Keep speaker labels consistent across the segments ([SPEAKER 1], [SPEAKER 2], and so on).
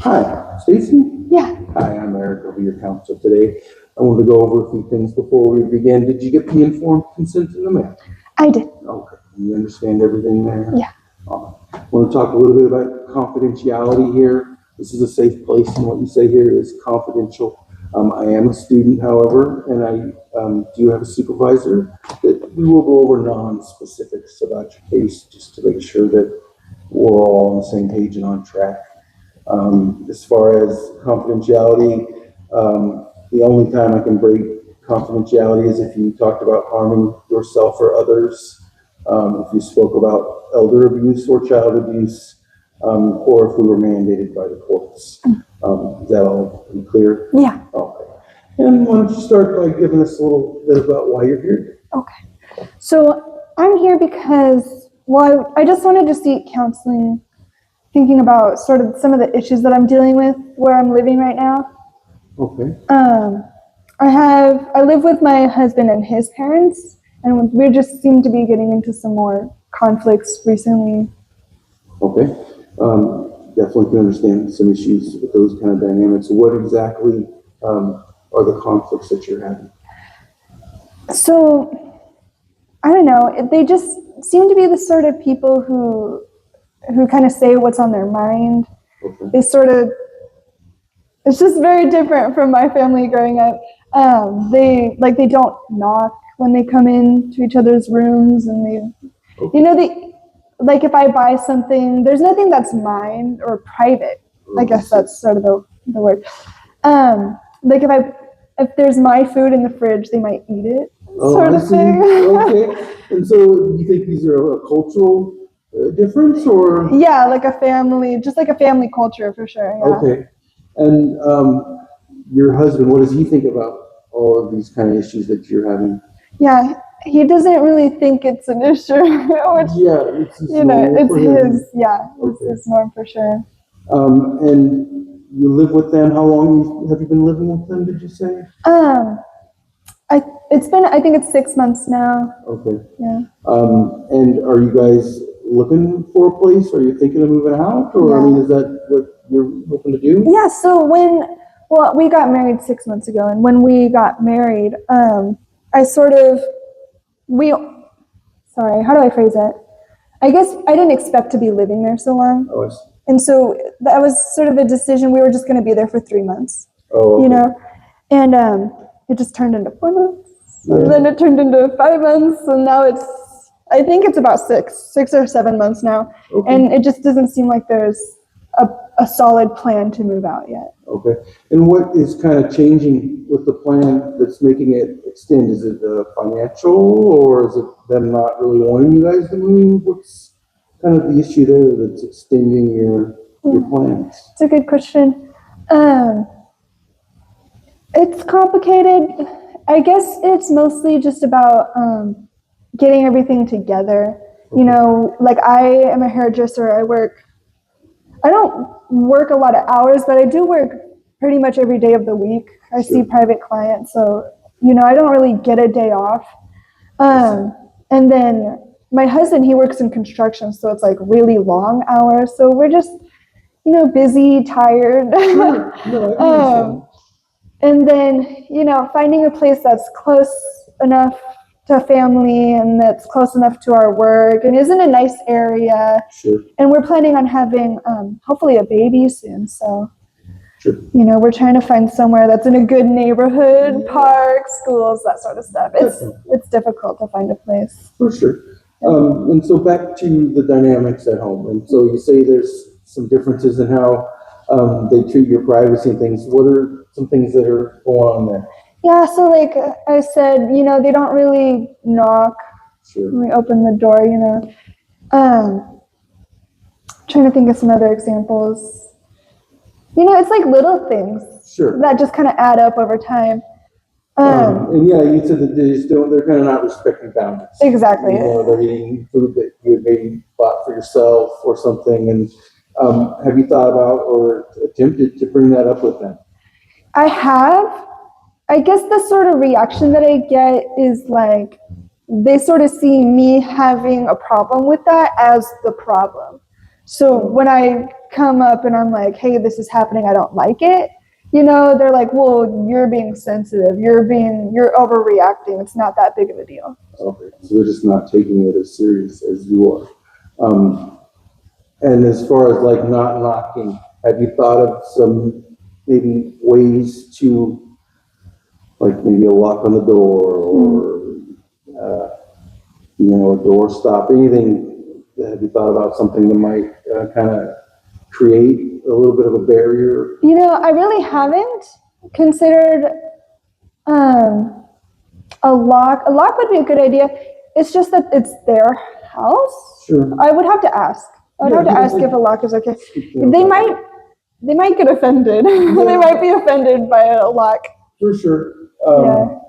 [SPEAKER 1] Hi, Stacy.
[SPEAKER 2] Yeah,
[SPEAKER 1] Hi, I'm Eric. I'll be your counsel today. I want to go over a few things before we begin. Did you get the informed consent in the mail?
[SPEAKER 2] I did.
[SPEAKER 1] Okay. You understand everything there?
[SPEAKER 2] Yeah.
[SPEAKER 1] I want to talk a little bit about confidentiality here. This is a safe place, and what you say here is confidential. I am a student, however, and I do have a supervisor that we will go over non-specifics about your case just to make sure that we're all on the same page and on track. As far as confidentiality, the only time I can break confidentiality is if you talked about harming yourself or others, if you spoke about elder abuse or child abuse, or if we were mandated by the courts. Is that all pretty clear?
[SPEAKER 2] Yeah.
[SPEAKER 1] Okay. And why don't you start by giving us a little bit about why you're here?
[SPEAKER 2] Okay. So I'm here because, well, I just wanted to seek counseling, thinking about sort of some of the issues that I'm dealing with where I'm living right now.
[SPEAKER 1] Okay.
[SPEAKER 2] I live with my husband and his parents, and we just seem to be getting into some more conflicts recently.
[SPEAKER 1] Okay. Definitely can understand some issues with those kind of dynamics. What exactly are the conflicts that you're having?
[SPEAKER 2] So I don't know. They just seem to be the sort of people who kind of say what's on their mind.
[SPEAKER 1] Okay.
[SPEAKER 2] It's just very different from my family growing up. They don't knock when they come into each other's rooms, and like if I buy something, there's nothing that's mine or private. I guess that's sort of the word. Like if there's my food in the fridge, they might eat it, sort of thing.
[SPEAKER 1] Okay. And so you think these are a cultural difference, or?
[SPEAKER 2] Yeah, like a family, just like a family culture for sure. Yeah.
[SPEAKER 1] Okay. And your husband, what does he think about all of these kind of issues that you're having?
[SPEAKER 2] Yeah, he doesn't really think it's an issue, which,
[SPEAKER 1] it's
[SPEAKER 2] it's
[SPEAKER 1] Okay.
[SPEAKER 2] his norm for sure.
[SPEAKER 1] And you live with them. How long have you been living with them, did you say?
[SPEAKER 2] I think it's 6 months now.
[SPEAKER 1] Okay.
[SPEAKER 2] Yeah.
[SPEAKER 1] And are you guys looking for a place? Are you thinking of moving out? Or, I mean, is that what you're hoping to do?
[SPEAKER 2] Yeah, so we got married 6 months ago, and when we got married, how do I phrase it? I guess I didn't expect to be living there so long.
[SPEAKER 1] Oh, I see.
[SPEAKER 2] And so that was sort of a decision. We were just going to be there for 3 months.
[SPEAKER 1] Oh, okay.
[SPEAKER 2] You know, and it just turned into 4 months,
[SPEAKER 1] Yeah.
[SPEAKER 2] and then it turned into 5 months, and now I think it's about 6 or 7 months now,
[SPEAKER 1] Okay.
[SPEAKER 2] and it just doesn't seem like there's a solid plan to move out yet.
[SPEAKER 1] Okay. And what is kind of changing with the plan that's making it extend? Is it financial, or is it them not really wanting you guys to move? What's kind of the issue there that's extending your plans?
[SPEAKER 2] It's a good question. It's complicated. I guess it's mostly just about getting everything together.
[SPEAKER 1] Okay.
[SPEAKER 2] You know, like I am a hairdresser. I don't work a lot of hours, but I do work pretty much every day of the week. I see private clients, so I don't really get a day off. And then my husband, he works in construction, so it's like really long hours. So we're just, busy, tired.
[SPEAKER 1] Sure. No, I understand.
[SPEAKER 2] And then, finding a place that's close enough to family and that's close enough to our work and is in a nice area.
[SPEAKER 1] Sure.
[SPEAKER 2] And we're planning on having hopefully a baby soon. So,
[SPEAKER 1] Sure.
[SPEAKER 2] we're trying to find somewhere that's in a good neighborhood, park, schools, that sort of stuff. It's difficult to find a place.
[SPEAKER 1] For sure. And so back to the dynamics at home. And so you say there's some differences in how they treat your privacy and things. What are some things that are going on there?
[SPEAKER 2] Yeah, so like I said, they don't really knock when we open the door, Trying to think of some other examples. It's like little things that just kind of add up over time.
[SPEAKER 1] And yeah, you said that they're kind of not respecting boundaries.
[SPEAKER 2] Exactly.
[SPEAKER 1] They're eating food that you had maybe bought for yourself or something. And have you thought about or attempted to bring that up with them?
[SPEAKER 2] I have. I guess the sort of reaction that I get is like, they sort of see me having a problem with that as the problem. So when I come up and I'm like, hey, this is happening, I don't like it, they're like, well, you're being sensitive. You're overreacting. It's not that big of a deal.
[SPEAKER 1] Okay, so they're just not taking it as serious as you are. And as far as like not knocking, have you thought of some maybe ways to, like maybe a lock on the door or, a door stop, anything? Have you thought about something that might kind of create a little bit of a barrier?
[SPEAKER 2] I really haven't considered a lock. A lock would be a good idea. It's just that it's their house.
[SPEAKER 1] Sure.
[SPEAKER 2] I would have to ask. If a lock is okay. They might get offended. They might be offended by a lock.
[SPEAKER 1] For sure.
[SPEAKER 2] Yeah.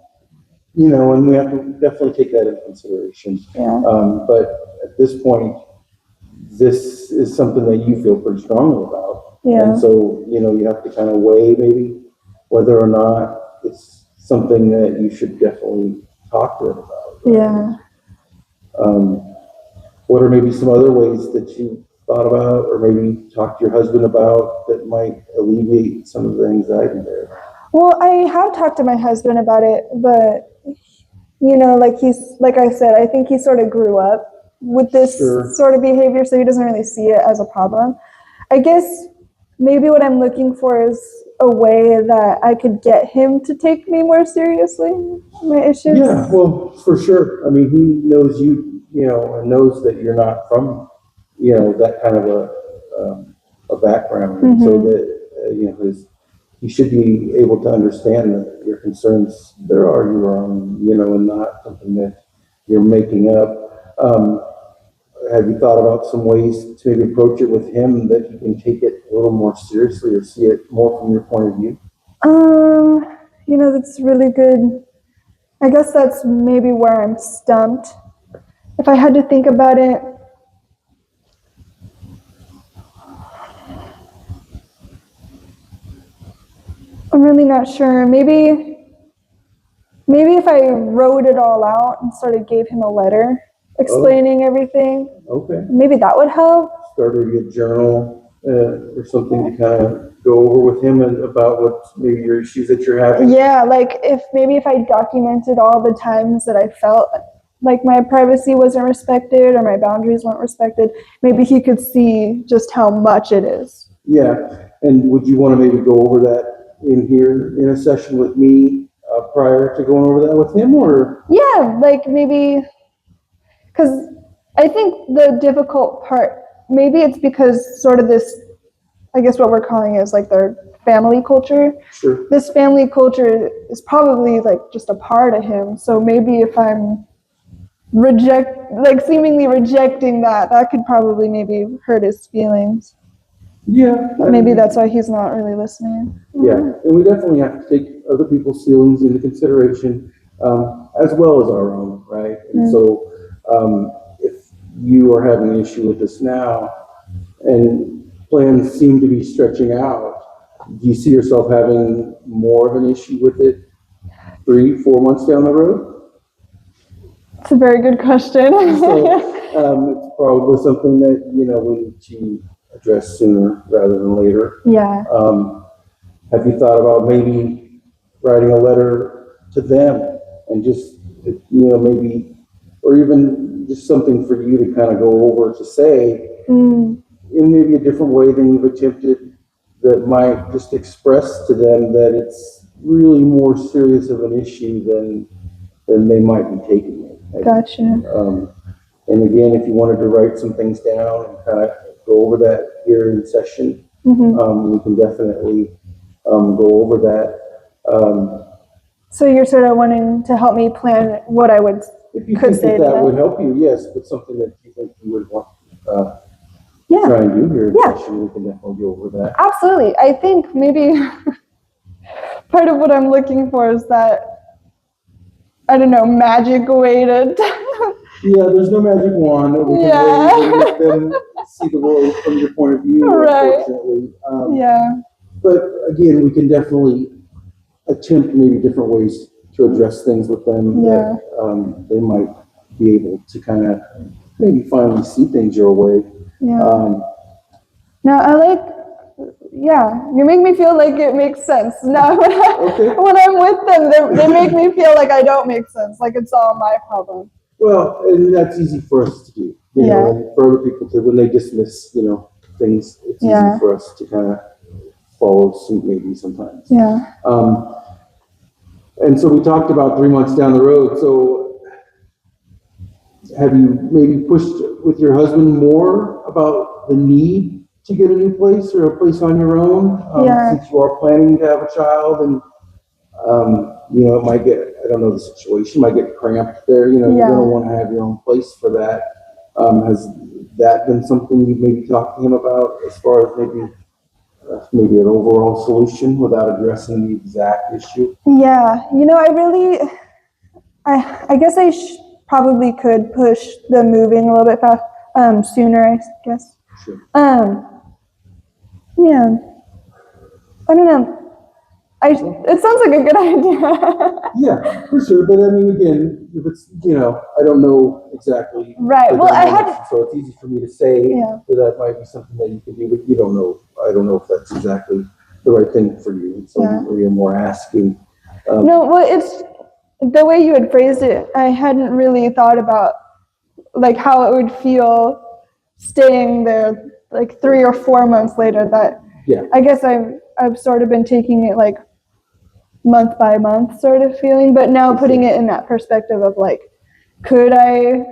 [SPEAKER 1] And we have to definitely take that into consideration.
[SPEAKER 2] Yeah.
[SPEAKER 1] But at this point, this is something that you feel pretty strongly about.
[SPEAKER 2] Yeah.
[SPEAKER 1] And so, you have to kind of weigh maybe whether or not it's something that you should definitely talk to them about. Right?
[SPEAKER 2] Yeah.
[SPEAKER 1] What are maybe some other ways that you thought about or maybe talk to your husband about that might alleviate some of the anxiety there?
[SPEAKER 2] Well, I have talked to my husband about it, but like I said, I think he sort of grew up with this sort of behavior, so he doesn't really see it as a problem. I guess maybe what I'm looking for is a way that I could get him to take me more seriously, my issues.
[SPEAKER 1] Yeah, well, for sure. I mean, he knows you, and knows that you're not from, that kind of a background,
[SPEAKER 2] Mm-hmm.
[SPEAKER 1] so that he should be able to understand that your concerns there are your own, and not something that you're making up. Have you thought about some ways to maybe approach it with him that he can take it a little more seriously or see it more from your point of view?
[SPEAKER 2] That's really good. I guess that's maybe where I'm stumped. If I had to think about it, I'm really not sure. Maybe if I wrote it all out and sort of gave him a letter explaining everything.
[SPEAKER 1] Okay.
[SPEAKER 2] Maybe that would help.
[SPEAKER 1] Start maybe a journal or something to kind of go over with him and about what maybe your issues that you're having.
[SPEAKER 2] Yeah, like if I documented all the times that I felt like my privacy wasn't respected or my boundaries weren't respected, maybe he could see just how much it is.
[SPEAKER 1] Yeah, and would you want to maybe go over that in here in a session with me prior to going over that with him, or?
[SPEAKER 2] Yeah, like maybe, because I think the difficult part, maybe it's because sort of this, I guess what we're calling is like their family culture.
[SPEAKER 1] Sure.
[SPEAKER 2] This family culture is probably like just a part of him. So maybe if I'm seemingly rejecting that could probably maybe hurt his feelings.
[SPEAKER 1] Yeah.
[SPEAKER 2] But maybe that's why he's not really listening.
[SPEAKER 1] Yeah, and we definitely have to take other people's feelings into consideration as well as our own, right? And so if you are having an issue with this now and plans seem to be stretching out, do you see yourself having more of an issue with it 3-4 months down the road?
[SPEAKER 2] It's a very good question.
[SPEAKER 1] So it's probably something that, we need to address sooner rather than later.
[SPEAKER 2] Yeah.
[SPEAKER 1] Have you thought about maybe writing a letter to them and just, maybe, or even just something for you to kind of go over to say in maybe a different way than you've attempted, that might just express to them that it's really more serious of an issue than they might be taking it.
[SPEAKER 2] Gotcha.
[SPEAKER 1] And again, if you wanted to write some things down and kind of go over that here in session, we can definitely go over that.
[SPEAKER 2] So you're sort of wanting to help me plan what I would
[SPEAKER 1] If you
[SPEAKER 2] could
[SPEAKER 1] think
[SPEAKER 2] say
[SPEAKER 1] that
[SPEAKER 2] to them.
[SPEAKER 1] would help you, yes, but something that you think you would want to
[SPEAKER 2] Yeah.
[SPEAKER 1] try and do here in
[SPEAKER 2] Yeah.
[SPEAKER 1] session, we can definitely go over that.
[SPEAKER 2] Absolutely. I think maybe part of what I'm looking for is that, I don't know, magic way to.
[SPEAKER 1] Yeah, there's no magic wand that we can wave and let them see the world from your point of view,
[SPEAKER 2] Right.
[SPEAKER 1] unfortunately.
[SPEAKER 2] Yeah.
[SPEAKER 1] But again, we can definitely attempt maybe different ways to address things with them that they might be able to kind of maybe finally see things your way.
[SPEAKER 2] Yeah. No, I like, yeah, you make me feel like it makes sense. Now,
[SPEAKER 1] Okay.
[SPEAKER 2] when I'm with them, they make me feel like I don't make sense, like it's all my problem.
[SPEAKER 1] Well, and that's easy for us to do, you know,
[SPEAKER 2] Yeah.
[SPEAKER 1] and for other people to, when they dismiss, you know, things, it's
[SPEAKER 2] Yeah.
[SPEAKER 1] easy for us to kind of follow suit maybe sometimes.
[SPEAKER 2] Yeah.
[SPEAKER 1] And so we talked about 3 months down the road. So have you maybe pushed with your husband more about the need to get a new place or a place on your own?
[SPEAKER 2] Yeah.
[SPEAKER 1] Since you are planning to have a child and, you know, it might get, I don't know the situation, might get cramped there. You know, you're
[SPEAKER 2] Yeah.
[SPEAKER 1] going to want to have your own place for that. Has that been something you've maybe talked to him about as far as maybe an overall solution without addressing the exact issue?
[SPEAKER 2] Yeah. I guess probably could push the moving a little bit sooner, I guess.
[SPEAKER 1] Sure.
[SPEAKER 2] Yeah. I don't know. It sounds like a good idea.
[SPEAKER 1] Yeah, for sure. But I mean, again, if it's, you know, I don't know exactly.
[SPEAKER 2] Right.
[SPEAKER 1] the
[SPEAKER 2] Well,
[SPEAKER 1] dynamics, so it's easy for me to say
[SPEAKER 2] Yeah.
[SPEAKER 1] that might be something that you can do, but you don't know. I don't know if that's exactly the right thing for you. So
[SPEAKER 2] Yeah.
[SPEAKER 1] you're more asking.
[SPEAKER 2] No, well, it's the way you had phrased it. I hadn't really thought about like how it would feel staying there like 3 or 4 months later. That
[SPEAKER 1] Yeah.
[SPEAKER 2] I guess I've sort of been taking it like month by month sort of feeling, but now putting it in that perspective of like, could I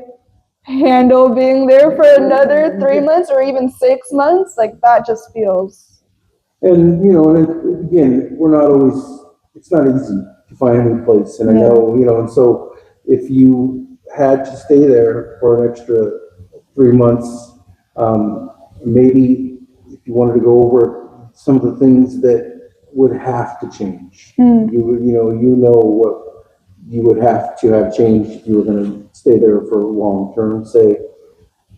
[SPEAKER 2] handle being there for another 3 months or even 6 months? Like that just feels.
[SPEAKER 1] And, you know, and again, we're not always, it's not easy to find a new place. And I
[SPEAKER 2] Yeah.
[SPEAKER 1] know, you know, and so if you had to stay there for an extra 3 months, maybe if you wanted to go over some of the things that would have to change, you know what you would have to have changed if you were going to stay there for long term. Say,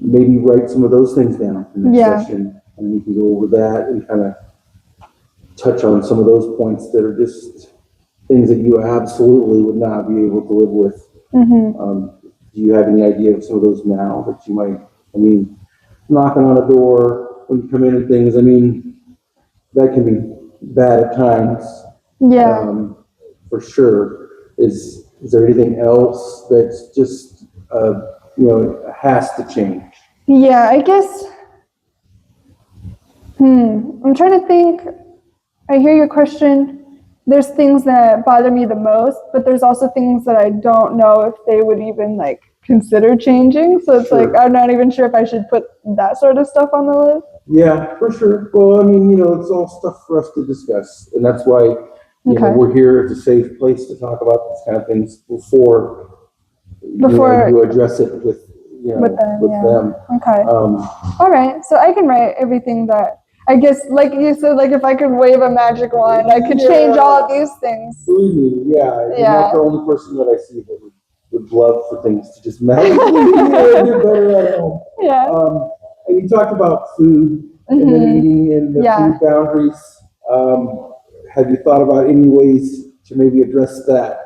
[SPEAKER 1] maybe write some of those things down in the
[SPEAKER 2] Yeah.
[SPEAKER 1] next session, and we can go over that and kind of touch on some of those points that are just things that you absolutely would not be able to live with. Do you have any idea of some of those now that you might, I mean, knocking on a door when you come in and things, I mean, that can be bad at times.
[SPEAKER 2] Yeah.
[SPEAKER 1] For sure. Is there anything else that's just, you know, has to change?
[SPEAKER 2] Yeah, I guess. I'm trying to think. I hear your question. There's things that bother me the most, but there's also things that I don't know if they would even like consider changing. So it's
[SPEAKER 1] Sure.
[SPEAKER 2] like I'm not even sure if I should put that sort of stuff on the list.
[SPEAKER 1] Yeah, for sure. Well, I mean, you know, it's all stuff for us to discuss, and that's why, you know,
[SPEAKER 2] Okay.
[SPEAKER 1] we're here. It's a safe place to talk about this kind of things before
[SPEAKER 2] Before-
[SPEAKER 1] you address it with, you know,
[SPEAKER 2] With them,
[SPEAKER 1] with
[SPEAKER 2] yeah.
[SPEAKER 1] them.
[SPEAKER 2] Okay. All right. So I can write everything that I guess, like you said, like if I could wave a magic wand, I could change all of these things.
[SPEAKER 1] Believe me, yeah, you're
[SPEAKER 2] Yeah.
[SPEAKER 1] not the only person that I see that would love for things to just magically get better at home.
[SPEAKER 2] Yeah.
[SPEAKER 1] And you talked about food and then eating and the
[SPEAKER 2] Yeah.
[SPEAKER 1] food boundaries. Have you thought about any ways to maybe address that?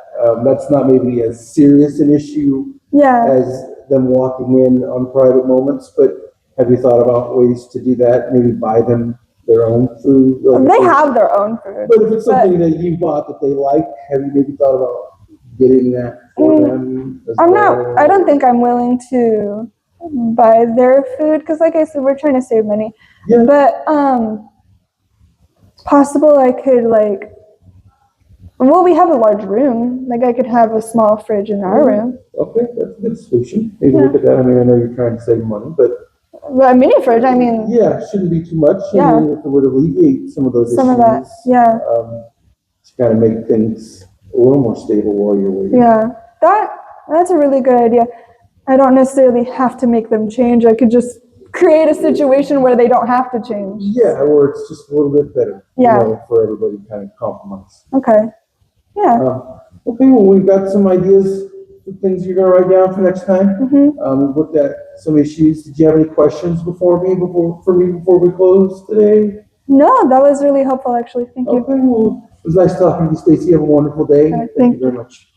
[SPEAKER 1] That's not maybe as serious an issue
[SPEAKER 2] Yeah.
[SPEAKER 1] as them walking in on private moments, but have you thought about ways to do that? Maybe buy them their own food?
[SPEAKER 2] They have their own food.
[SPEAKER 1] But if it's something that you bought that they like, have you maybe thought about getting that for them?
[SPEAKER 2] I don't think I'm willing to buy their food because, like I said, we're trying to save money.
[SPEAKER 1] Yeah.
[SPEAKER 2] But it's possible I could well, we have a large room. Like I could have a small fridge in our room.
[SPEAKER 1] Okay, that's a good solution. Maybe look at that. I mean, I know you're trying to save money, but
[SPEAKER 2] But a mini fridge, I mean,
[SPEAKER 1] yeah, it shouldn't be too much.
[SPEAKER 2] Yeah.
[SPEAKER 1] I mean, if it would alleviate some of those
[SPEAKER 2] some of that.
[SPEAKER 1] issues,
[SPEAKER 2] Yeah.
[SPEAKER 1] to kind of make things a little more stable while you're waiting.
[SPEAKER 2] Yeah. That's a really good idea. I don't necessarily have to make them change. I could just create a situation where they don't have to change.
[SPEAKER 1] Yeah, or it's just a little bit better.
[SPEAKER 2] Yeah.
[SPEAKER 1] You know, for everybody to kind of compromise.
[SPEAKER 2] Okay. Yeah.
[SPEAKER 1] Okay, well, we've got some ideas, things you're gonna write down for next time. We've looked at some issues. Did you have any questions for me before we close today?
[SPEAKER 2] No, that was really helpful, actually. Thank you.
[SPEAKER 1] Okay, well, it was nice talking to you, Stacy. Have a wonderful day.
[SPEAKER 2] Thank
[SPEAKER 1] Thank you very much.